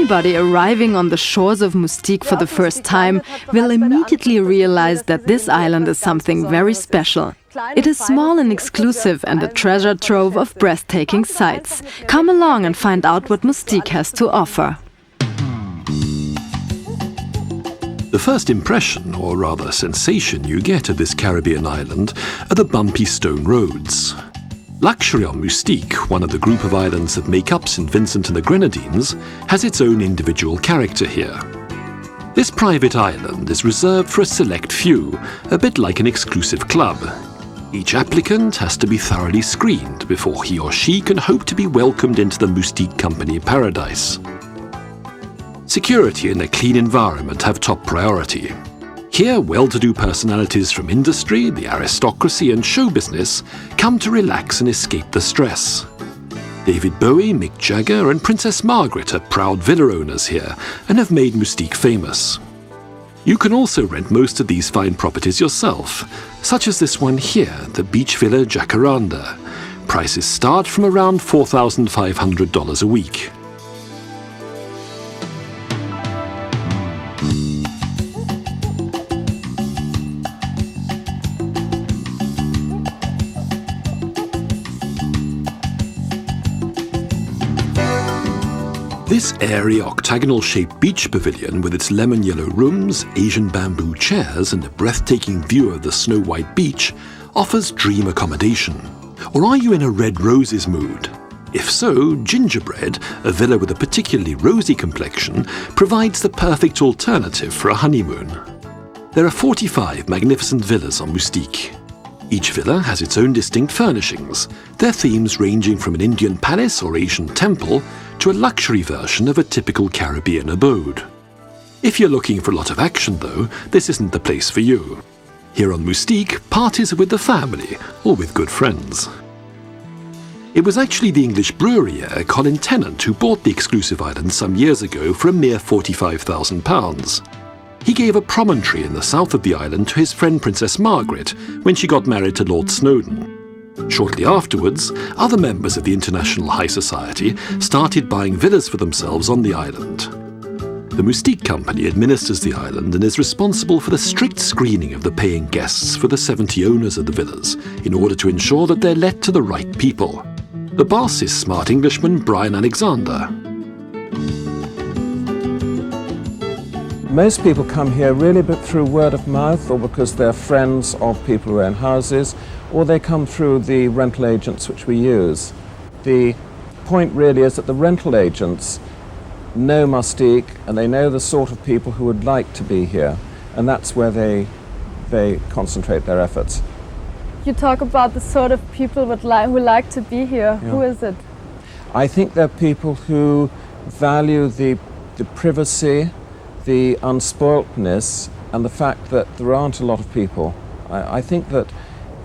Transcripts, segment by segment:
Anybody arriving on the shores of Mustique for the first time will immediately realize that this island is something very special. It is small and exclusive and a treasure trove of breathtaking sights. Come along and find out what Mustique has to offer. The first impression, or rather sensation, you get of this Caribbean island are the bumpy stone roads. Luxury on Mustique, one of the group of islands that make up St. Vincent and the Grenadines, has its own individual character here. This private island is reserved for a select few, a bit like an exclusive club. Each applicant has to be thoroughly screened before he or she can hope to be welcomed into the Mustique Company paradise. Security and a clean environment have top priority. Here, well-to-do personalities from industry, the aristocracy and show business come to relax and escape the stress. David Bowie, Mick Jagger and Princess Margaret are proud villa owners here and have made Mustique famous. You can also rent most of these fine properties yourself, such as this one here, the Beach Villa Jacaranda. Prices start from around $4,500 a week. This airy octagonal-shaped beach pavilion with its lemon-yellow rooms, Asian bamboo chairs and a breathtaking view of the snow-white beach offers dream accommodation. Or are you in a red roses mood? If so, Gingerbread, a villa with a particularly rosy complexion, provides the perfect alternative for a honeymoon. There are 45 magnificent villas on Mustique. Each villa has its own distinct furnishings, their themes ranging from an Indian palace or Asian temple to a luxury version of a typical Caribbean abode. If you're looking for a lot of action though, this isn't the place for you. Here on Mustique, parties are with the family or with good friends. It was actually the English brewery heir Colin Tennant who bought the exclusive island some years ago for a mere £45,000. He gave a promontory in the south of the island to his friend Princess Margaret when she got married to Lord Snowdon. Shortly afterwards, other members of the international high society started buying villas for themselves on the island. The Mustique Company administers the island and is responsible for the strict screening of the paying guests for the 70 owners of the villas in order to ensure that they're let to the right people. The boss is smart Englishman Brian Alexander. Most people come here really through word of mouth or because they're friends of people who own houses, or they come through the rental agents which we use. The point really is that the rental agents know Mustique and they know the sort of people who would like to be here, and that's where they concentrate their efforts. You talk about the sort of people who like to be here. Yeah. Who is it? I think they're people who value the privacy, the unspoiledness, and the fact that there aren't a lot of people. I think that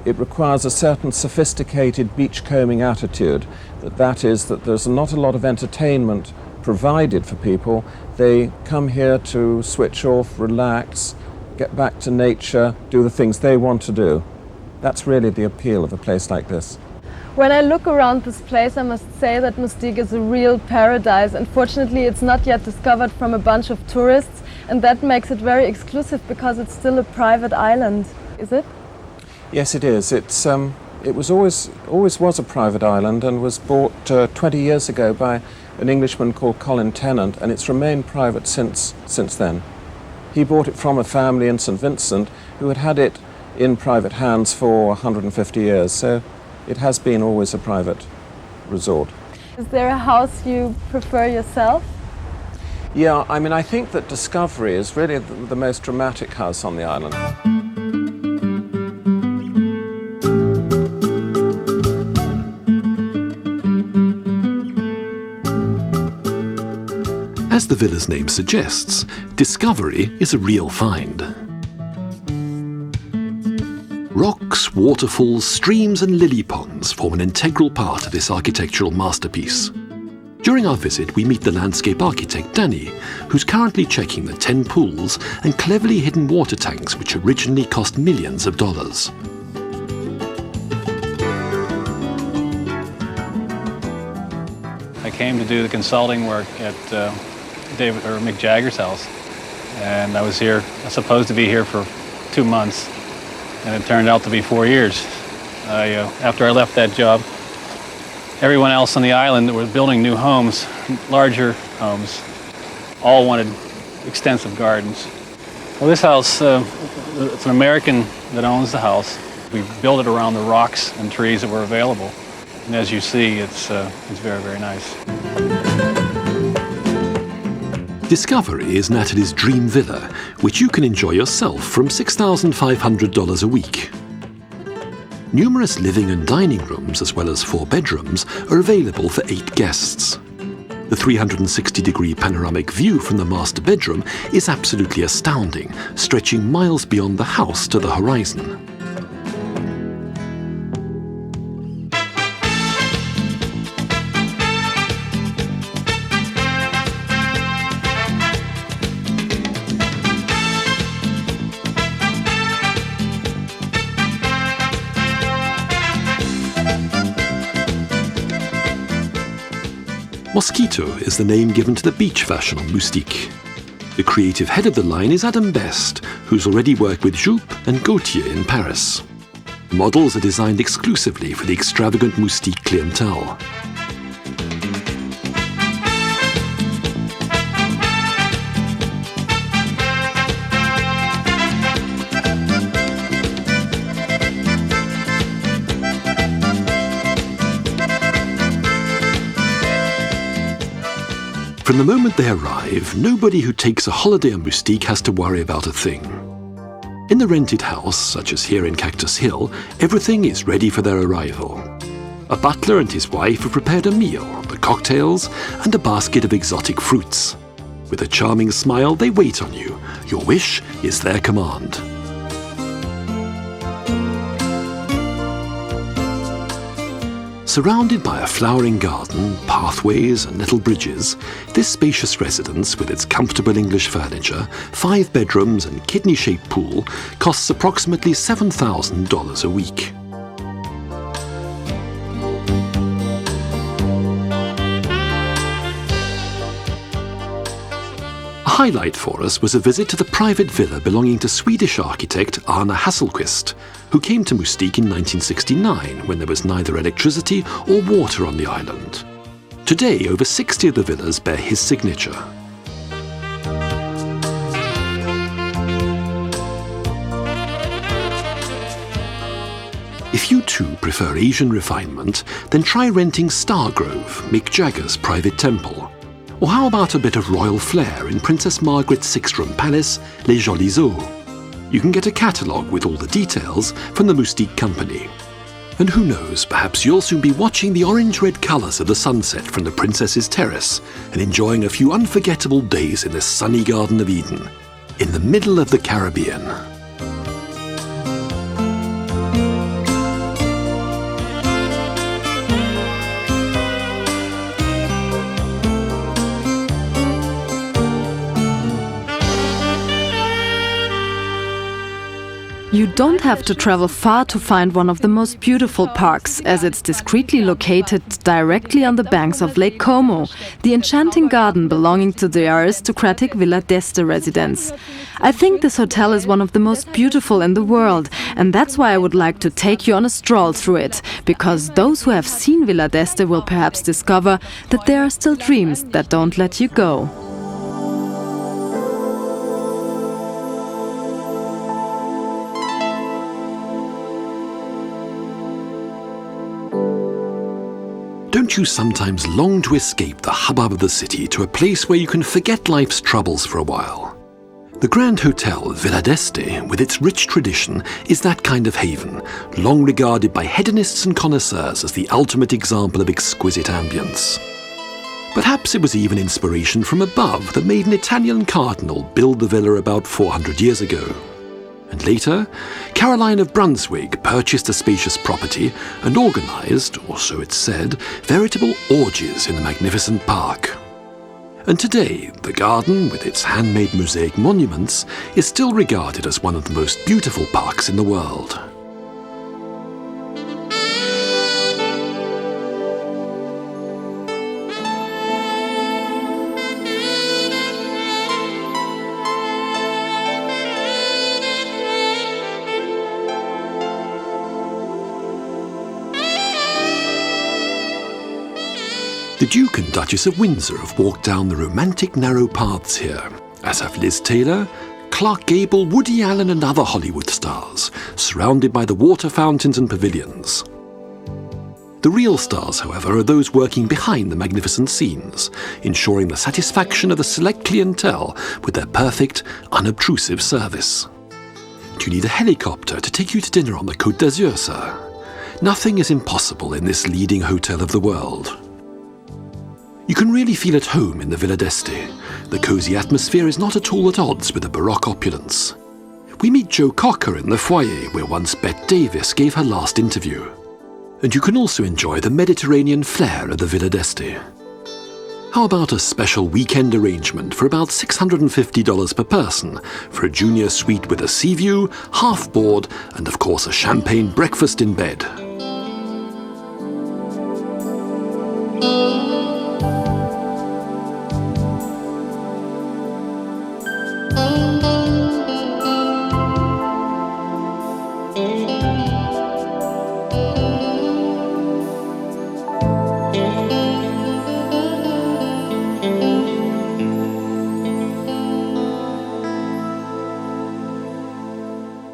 it requires a certain sophisticated beachcombing attitude. That is, that there's not a lot of entertainment provided for people. They come here to switch off, relax, get back to nature, do the things they want to do. That's really the appeal of a place like this. When I look around this place, I must say that Mustique is a real paradise. Unfortunately, it's not yet discovered from a bunch of tourists, and that makes it very exclusive because it's still a private island. Is it? Yes, it is. It was always was a private island and was bought 20 years ago by an Englishman called Colin Tennant, and it's remained private since then. He bought it from a family in St. Vincent who had it in private hands for 150 years, so it has been always a private resort. Is there a house you prefer yourself? Yeah, I mean, I think that Discovery is really the most dramatic house on the island. As the villa's name suggests, Discovery is a real find. Rocks, waterfalls, streams and lily ponds form an integral part of this architectural masterpiece. During our visit, we meet the landscape architect Danny, who's currently checking the 10 pools and cleverly hidden water tanks which originally cost millions of dollars. I came to do the consulting work at Mick Jagger's house. And I was supposed to be here for 2 months, and it turned out to be 4 years. After I left that job, everyone else on the island that was building new homes, larger homes, all wanted extensive gardens. Well, this house, it's an American that owns the house. We built it around the rocks and trees that were available. And as you see, it's very, very nice. Discovery is Nathalie's dream villa, which you can enjoy yourself from $6,500 a week. Numerous living and dining rooms, as well as 4 bedrooms, are available for 8 guests. The 360-degree panoramic view from the master bedroom is absolutely astounding, stretching miles beyond the house to the horizon. Mosquito is the name given to the beach version of Mustique. The creative head of the line is Adam Best, who's already worked with Joop and Gautier in Paris. Models are designed exclusively for the extravagant Mustique clientele. From the moment they arrive, nobody who takes a holiday on Mustique has to worry about a thing. In the rented house, such as here in Cactus Hill, everything is ready for their arrival. A butler and his wife have prepared a meal, the cocktails, and a basket of exotic fruits. With a charming smile, they wait on you. Your wish is their command. Surrounded by a flowering garden, pathways and little bridges, this spacious residence with its comfortable English furniture, 5 bedrooms and kidney-shaped pool costs approximately $7,000 a week. A highlight for us was a visit to the private villa belonging to Swedish architect Arne Hasselquist, who came to Mustique in 1969 when there was neither electricity or water on the island. Today, over 60 of the villas bear his signature. If you too prefer Asian refinement, then try renting Stargrove, Mick Jagger's private temple. Or how about a bit of royal flair in Princess Margaret's 6-room palace, Les Jolis Eaux? You can get a catalogue with all the details from the Mustique company. And who knows, perhaps you'll soon be watching the orange-red colours of the sunset from the Princess's Terrace and enjoying a few unforgettable days in this sunny Garden of Eden, in the middle of the Caribbean. You don't have to travel far to find one of the most beautiful parks, as it's discreetly located directly on the banks of Lake Como, the enchanting garden belonging to the aristocratic Villa d'Este residence. I think this hotel is one of the most beautiful in the world, and that's why I would like to take you on a stroll through it, because those who have seen Villa d'Este will perhaps discover that there are still dreams that don't let you go. Don't you sometimes long to escape the hubbub of the city to a place where you can forget life's troubles for a while? The Grand Hotel Villa d'Este, with its rich tradition, is that kind of haven, long regarded by hedonists and connoisseurs as the ultimate example of exquisite ambience. Perhaps it was even inspiration from above that made an Italian cardinal build the villa about 400 years ago. And later, Caroline of Brunswick purchased the spacious property and organised, or so it's said, veritable orgies in the magnificent park. And today, the garden, with its handmade mosaic monuments, is still regarded as one of the most beautiful parks in the world. The Duke and Duchess of Windsor have walked down the romantic narrow paths here, as have Liz Taylor, Clark Gable, Woody Allen and other Hollywood stars, surrounded by the water fountains and pavilions. The real stars, however, are those working behind the magnificent scenes, ensuring the satisfaction of the select clientele with their perfect, unobtrusive service. Do you need a helicopter to take you to dinner on the Côte d'Azur, sir? Nothing is impossible in this leading hotel of the world. You can really feel at home in the Villa d'Este. The cosy atmosphere is not at all at odds with the Baroque opulence. We meet Joe Cocker in the foyer where once Bette Davis gave her last interview. And you can also enjoy the Mediterranean flair of the Villa d'Este. How about a special weekend arrangement for about $650 per person for a junior suite with a sea view, half board, and of course a champagne breakfast in bed?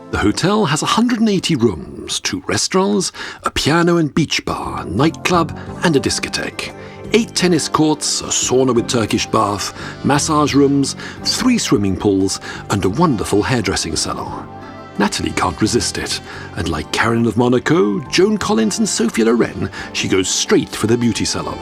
The hotel has 180 rooms, 2 restaurants, a piano and beach bar, a nightclub and a discotheque, 8 tennis courts, a sauna with Turkish bath, massage rooms, 3 swimming pools and a wonderful hairdressing salon. Nathalie can't resist it, and like Karen of Monaco, Joan Collins and Sophia Loren, she goes straight for the beauty salon.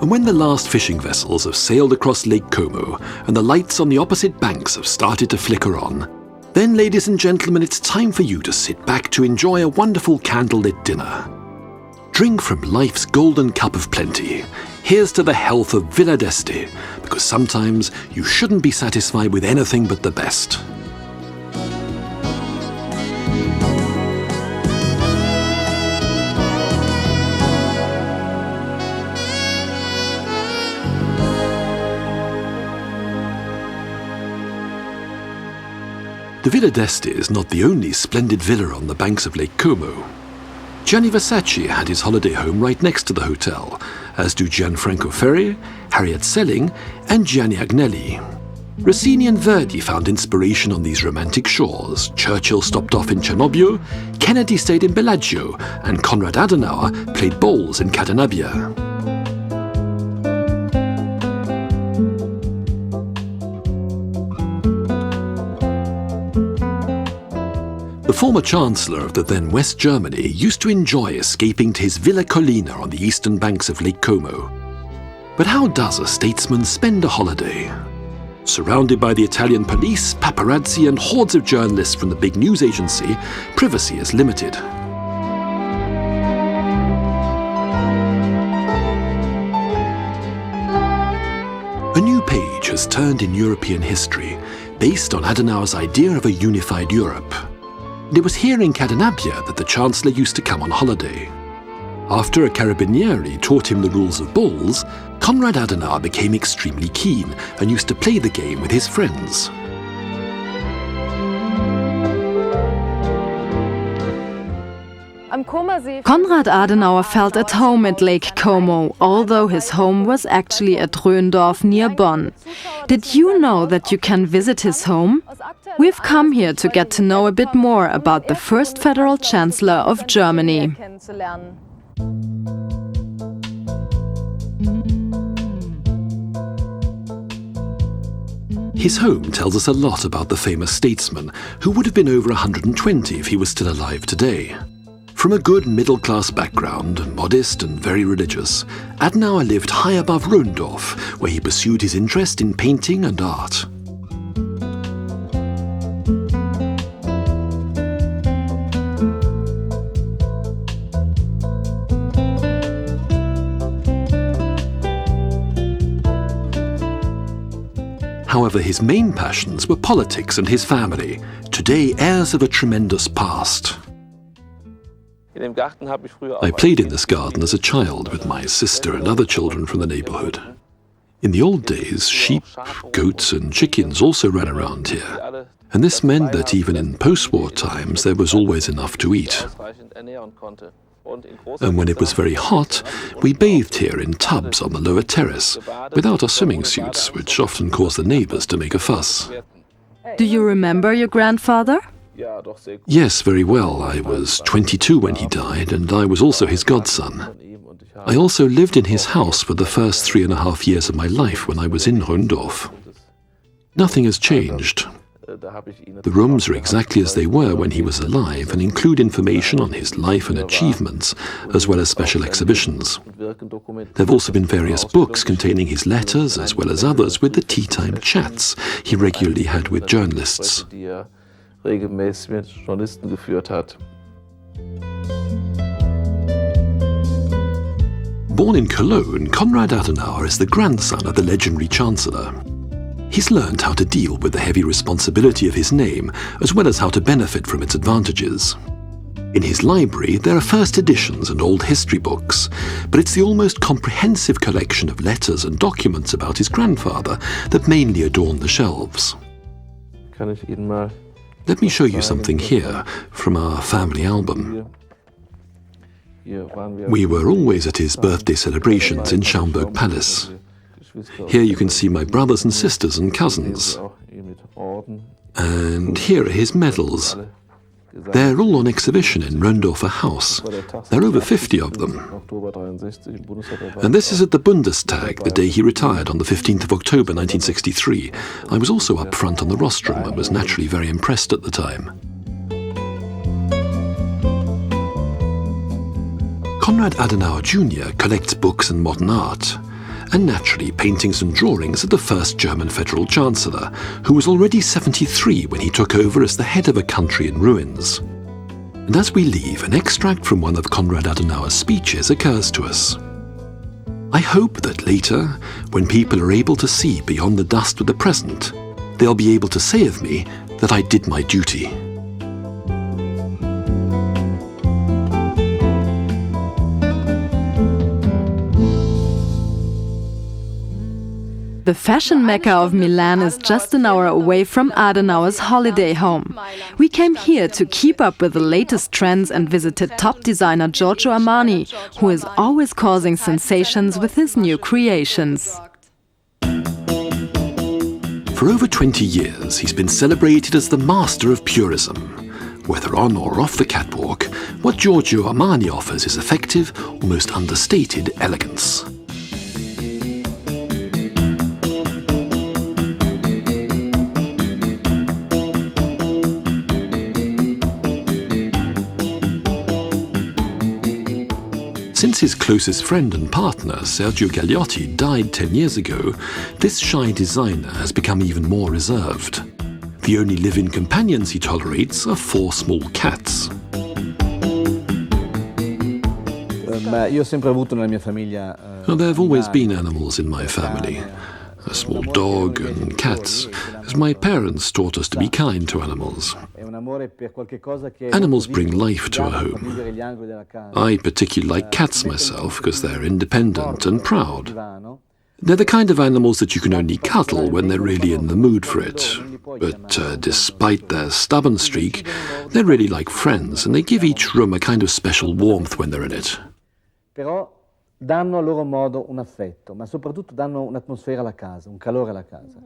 And when the last fishing vessels have sailed across Lake Como and the lights on the opposite banks have started to flicker on, then, ladies and gentlemen, it's time for you to sit back to enjoy a wonderful candlelit dinner. Drink from life's golden cup of plenty. Here's to the health of Villa d'Este, because sometimes you shouldn't be satisfied with anything but the best. The Villa d'Este is not the only splendid villa on the banks of Lake Como. Gianni Versace had his holiday home right next to the hotel, as do Gianfranco Ferri, Harriet Selling, and Gianni Agnelli. Rossini and Verdi found inspiration on these romantic shores. Churchill stopped off in Cernobbio, Kennedy stayed in Bellagio, and Konrad Adenauer played bowls in Cadenabbia. The former Chancellor of the then West Germany used to enjoy escaping to his Villa Collina on the eastern banks of Lake Como. But how does a statesman spend a holiday? Surrounded by the Italian police, paparazzi and hordes of journalists from the big news agency, privacy is limited. A new page has turned in European history, based on Adenauer's idea of a unified Europe. And it was here in Cadenabbia that the Chancellor used to come on holiday. After a carabinieri taught him the rules of bowls, Konrad Adenauer became extremely keen and used to play the game with his friends. Konrad Adenauer felt at home at Lake Como, although his home was actually at Röndorf near Bonn. Did you know that you can visit his home? We've come here to get to know a bit more about the first federal chancellor of Germany. His home tells us a lot about the famous statesman, who would have been over 120 if he was still alive today. From a good middle-class background, modest and very religious, Adenauer lived high above Röndorf, where he pursued his interest in painting and art. However, his main passions were politics and his family, today heirs of a tremendous past. I played in this garden as a child with my sister and other children from the neighborhood. In the old days, sheep, goats and chickens also ran around here, and this meant that even in post-war times there was always enough to eat. And when it was very hot, we bathed here in tubs on the lower terrace, without our swimming suits, which often caused the neighbours to make a fuss. Do you remember your grandfather? Yes, very well. I was 22 when he died, and I was also his godson. I also lived in his house for the first 3.5 years of my life when I was in Rundorf. Nothing has changed. The rooms are exactly as they were when he was alive and include information on his life and achievements, as well as special exhibitions. There have also been various books containing his letters, as well as others with the tea-time chats he regularly had with journalists. Born in Cologne, Konrad Adenauer is the grandson of the legendary Chancellor. He's learned how to deal with the heavy responsibility of his name, as well as how to benefit from its advantages. In his library, there are first editions and old history books, but it's the almost comprehensive collection of letters and documents about his grandfather that mainly adorn the shelves. Let me show you something here from our family album. We were always at his birthday celebrations in Schaumburg Palace. Here you can see my brothers and sisters and cousins. And here are his medals. They're all on exhibition in Rundorfer House. There are over 50 of them. And this is at the Bundestag, the day he retired on the 15th of October 1963. I was also up front on the rostrum and was naturally very impressed at the time. Konrad Adenauer Jr. collects books and modern art, and naturally paintings and drawings of the first German federal chancellor, who was already 73 when he took over as the head of a country in ruins. And as we leave, an extract from one of Konrad Adenauer's speeches occurs to us. I hope that later, when people are able to see beyond the dust of the present, they'll be able to say of me that I did my duty. The fashion mecca of Milan is just an hour away from Adenauer's holiday home. We came here to keep up with the latest trends and visited top designer Giorgio Armani, who is always causing sensations with his new creations. For over 20 years, he's been celebrated as the master of purism. Whether on or off the catwalk, what Giorgio Armani offers is effective, almost understated elegance. Since his closest friend and partner, Sergio Gagliotti, died 10 years ago, this shy designer has become even more reserved. The only live-in companions he tolerates are 4 small cats. There have always been animals in my family. A small dog and cats, as my parents taught us to be kind to animals. Animals bring life to a home. I particularly like cats myself because they're independent and proud. They're the kind of animals that you can only cuddle when they're really in the mood for it. But despite their stubborn streak, they're really like friends, and they give each room a kind of special warmth when they're in it. Danno a loro modo un affetto, ma soprattutto danno un'atmosfera alla casa, un calore alla casa.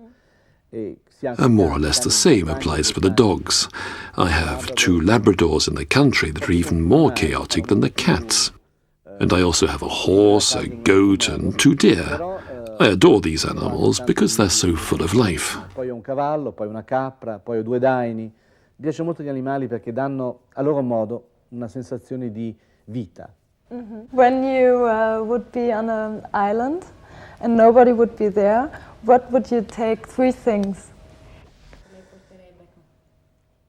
And more or less the same applies for the dogs. I have 2 Labradors in the country that are even more chaotic than the cats. And I also have a horse, a goat and 2 deer. I adore these animals because they're so full of life. Poi ho un cavallo, poi una capra, poi ho 2 daini. Mi piacciono molto gli animali perché danno a loro modo una sensazione di vita. When you would be on an island and nobody would be there, what would you take? 3 things.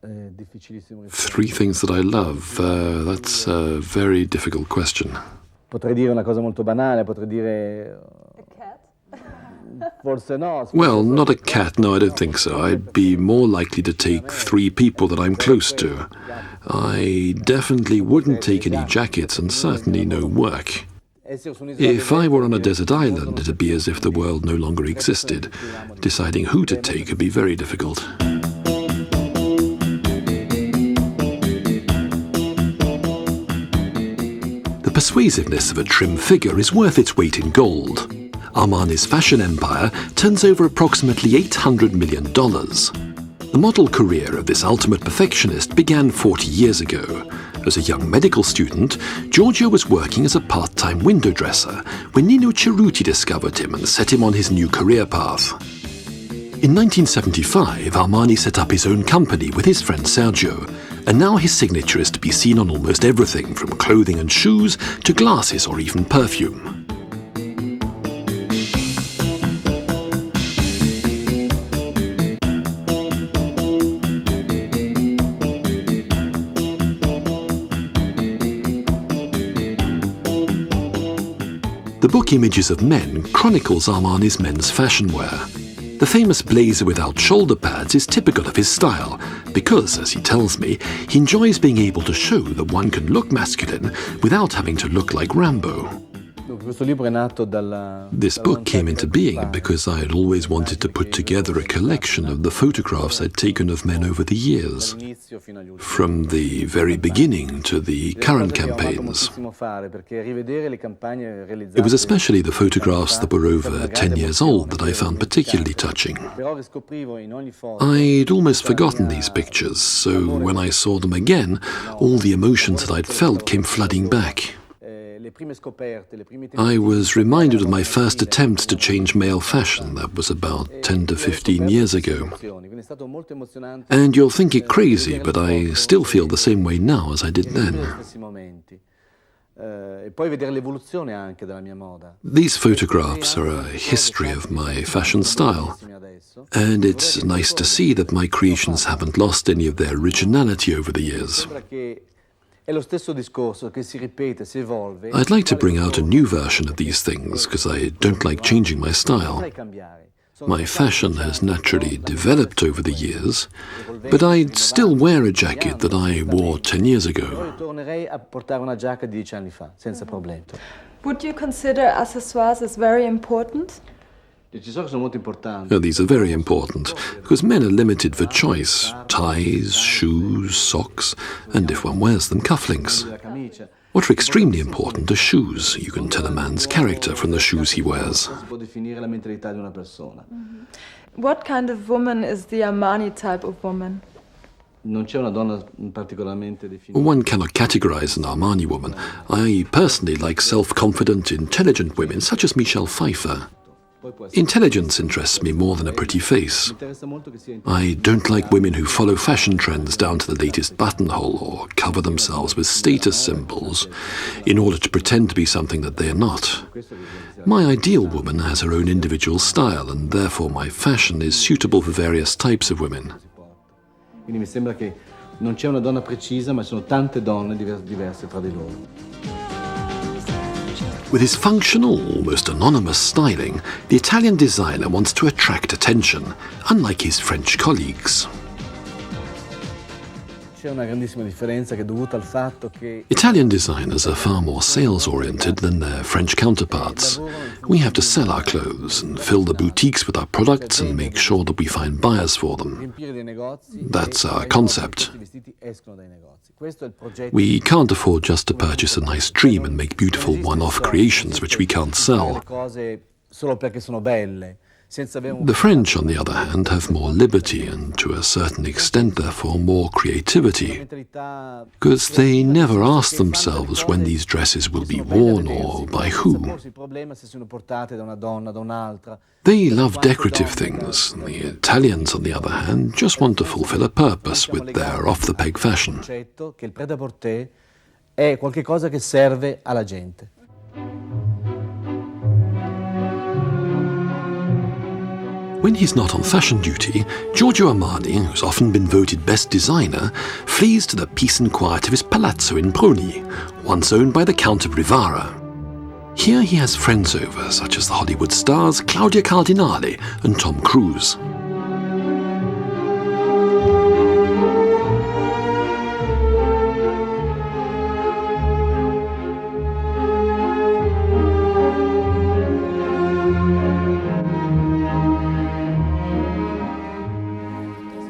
3 things that I love. That's a very difficult question. Potrei dire una cosa molto banale, potrei dire... A cat? Forse no. Well, not a cat, no, I don't think so. I'd be more likely to take 3 people that I'm close to. I definitely wouldn't take any jackets and certainly no work. If I were on a desert island, it'd be as if the world no longer existed. Deciding who to take would be very difficult. The persuasiveness of a trim figure is worth its weight in gold. Armani's fashion empire turns over approximately $800 million. The model career of this ultimate perfectionist began 40 years ago. As a young medical student, Giorgio was working as a part-time window dresser when Nino Cerruti discovered him and set him on his new career path. In 1975, Armani set up his own company with his friend Sergio, and now his signature is to be seen on almost everything from clothing and shoes to glasses or even perfume. The book Images of Men chronicles Armani's men's fashion wear. The famous blazer without shoulder pads is typical of his style because, as he tells me, he enjoys being able to show that one can look masculine without having to look like Rambo. This book came into being because I had always wanted to put together a collection of the photographs I'd taken of men over the years, from the very beginning to the current campaigns. It was especially the photographs that were over 10 years old that I found particularly touching. I'd almost forgotten these pictures, so when I saw them again, all the emotions that I'd felt came flooding back. I was reminded of my first attempts to change male fashion. That was about 10 to 15 years ago. And you'll think it crazy, but I still feel the same way now as I did then. These photographs are a history of my fashion style, and it's nice to see that my creations haven't lost any of their originality over the years. I'd like to bring out a new version of these things because I don't like changing my style. My fashion has naturally developed over the years, but I'd still wear a jacket that I wore 10 years ago. Would you consider accessoires as very important? Oh, these are very important, because men are limited for choice: ties, shoes, socks, and if one wears them, cufflinks. What are extremely important are shoes. You can tell a man's character from the shoes he wears. What kind of woman is the Armani type of woman? One cannot categorize an Armani woman. I personally like self-confident, intelligent women, such as Michelle Pfeiffer. Intelligence interests me more than a pretty face. I don't like women who follow fashion trends down to the latest buttonhole or cover themselves with status symbols in order to pretend to be something that they are not. My ideal woman has her own individual style, and therefore my fashion is suitable for various types of women. Quindi mi sembra che non c'è una donna precisa, ma sono tante donne diverse tra di loro. With his functional, almost anonymous styling, the Italian designer wants to attract attention, unlike his French colleagues. Italian designers are far more sales-oriented than their French counterparts. We have to sell our clothes and fill the boutiques with our products and make sure that we find buyers for them. That's our concept. We can't afford just to purchase a nice dream and make beautiful one-off creations which we can't sell. The French, on the other hand, have more liberty and, to a certain extent, therefore, more creativity, because they never ask themselves when these dresses will be worn or by who. They love decorative things, and the Italians, on the other hand, just want to fulfill a purpose with their off-the-peg fashion. When he's not on fashion duty, Giorgio Armani, who's often been voted best designer, flees to the peace and quiet of his palazzo in Broni, once owned by the Count of Rivara. Here he has friends over, such as the Hollywood stars Claudia Cardinale and Tom Cruise.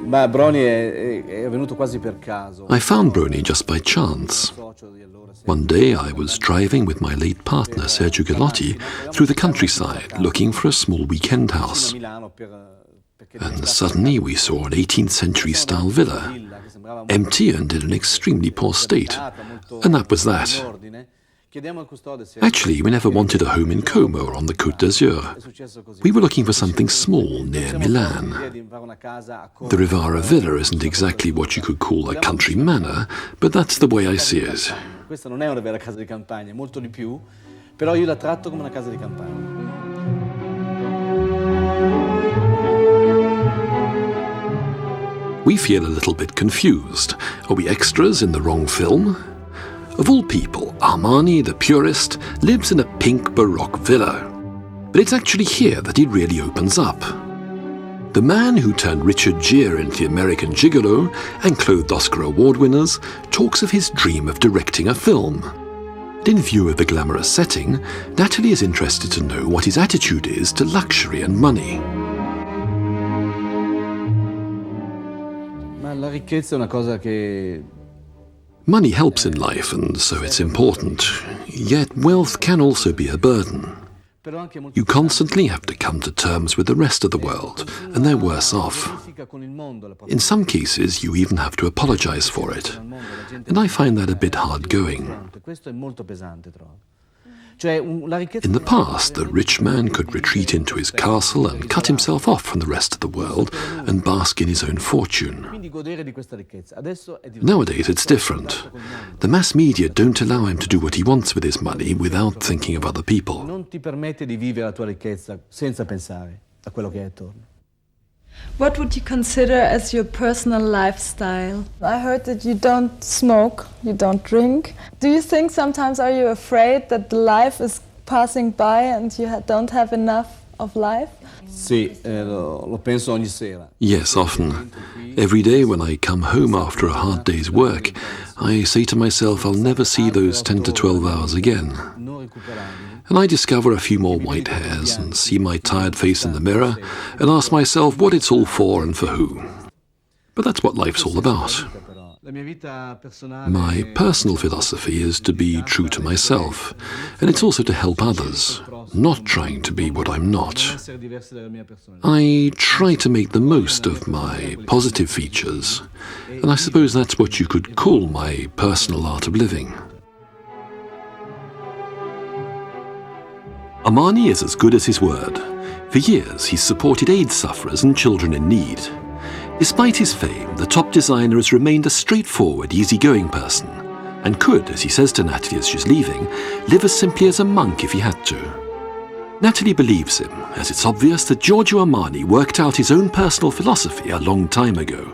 Ma Broni è venuto quasi per caso. I found Broni just by chance. One day I was driving with my late partner Sergio Gallotti through the countryside looking for a small weekend house. And suddenly we saw an 18th century style villa, empty and in an extremely poor state. And that was that. Actually, we never wanted a home in Como or on the Côte d'Azur. We were looking for something small near Milan. The Rivara Villa isn't exactly what you could call a country manor, but that's the way I see it. Questa non è una vera casa di campagna, è molto di più, però io la tratto come una casa di campagna. We feel a little bit confused. Are we extras in the wrong film? Of all people, Armani, the purist, lives in a pink Baroque villa. But it's actually here that he really opens up. The man who turned Richard Gere into the American gigolo and clothed Oscar Award winners talks of his dream of directing a film. And in view of the glamorous setting, Nathalie is interested to know what his attitude is to luxury and money. Ma la ricchezza è una cosa che... Money helps in life, and so it's important. Yet wealth can also be a burden. You constantly have to come to terms with the rest of the world, and they're worse off. In some cases, you even have to apologize for it. And I find that a bit hard going. In the past, the rich man could retreat into his castle and cut himself off from the rest of the world and bask in his own fortune. Nowadays, it's different. The mass media don't allow him to do what he wants with his money without thinking of other people. Non ti permette di vivere la tua ricchezza senza pensare a quello che è attorno. What would you consider as your personal lifestyle? I heard that you don't smoke, you don't drink. Do you think sometimes are you afraid that the life is passing by and you don't have enough of life? Sì, lo penso ogni sera. Yes, often. Every day when I come home after a hard day's work, I say to myself I'll never see those 10 to 12 hours again. And I discover a few more white hairs and see my tired face in the mirror and ask myself what it's all for and for who. But that's what life's all about. My personal philosophy is to be true to myself, and it's also to help others, not trying to be what I'm not. I try to make the most of my positive features, and I suppose that's what you could call my personal art of living. Armani is as good as his word. For years, he's supported AIDS sufferers and children in need. Despite his fame, the top designer has remained a straightforward, easygoing person, and could, as he says to Nathalie as she's leaving, live as simply as a monk if he had to. Nathalie believes him, as it's obvious that Giorgio Armani worked out his own personal philosophy a long time ago.